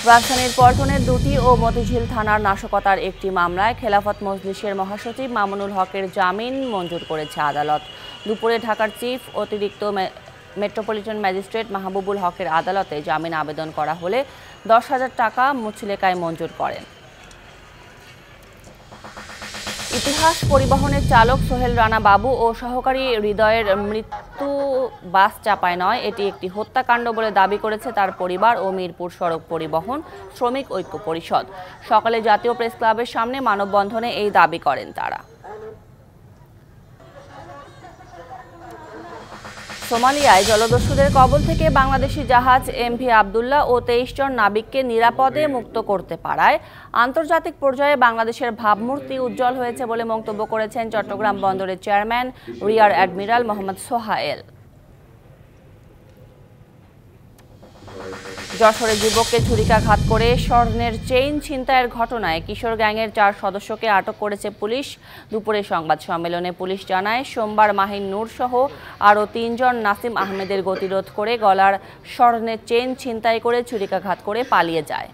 রাজধানীর পল্টনের দুটি ও মতিঝিল থানার নাশকতার একটি মামলায় খেলাফত মজলিসের মহাসচিব মামুনুল হকের জামিন মঞ্জুর করেছে আদালত। দুপুরে ঢাকার চিফ অতিরিক্ত মেট্রোপলিটন ম্যাজিস্ট্রেট মাহবুবুল হকের আদালতে জামিন আবেদন করা হলে 10,000 টাকা মুচলেকায় মঞ্জুর করেন। ইতিহাস পরিবহনের চালক সোহেল রানা বাবু ও সহকারী হৃদয়ের মৃত্যু বাস চাপায় নয়, এটি একটি হত্যাকাণ্ড বলে দাবি করেছে তার পরিবার ও মিরপুর সড়ক পরিবহন শ্রমিক ঐক্য পরিষদ। সকালে জাতীয় প্রেস ক্লাবের সামনে মানববন্ধনে এই দাবি করেন তারা। সোমালিয়ায় জলদস্যুদের কবল থেকে বাংলাদেশি জাহাজ এমভি আবদুল্লাহ ও 23 জন নাবিককে নিরাপদে মুক্ত করতে পারায় আন্তর্জাতিক পর্যায়ে বাংলাদেশের ভাবমূর্তি উজ্জ্বল হয়েছে বলে মন্তব্য করেছেন চট্টগ্রাম বন্দরের chairman rear admiral Mohammad Sohail. যশোরে যুবককে ছুরিকাঘাত করে স্বর্ণের চেইন ছিনতাইয়ের ঘটনায় কিশোর গ্যাংয়ের 4 সদস্যকে আটক করেছে পুলিশ। দুপুরে সংবাদ সম্মেলনে পুলিশ জানায়, সোমবার মাহিন নূর সহ আরও 3 জন নাসিম আহমেদের গতিরোধ করে গলার স্বর্ণের চেইন ছিনতাই করে ছুরিকাঘাত করে পালিয়ে যায়।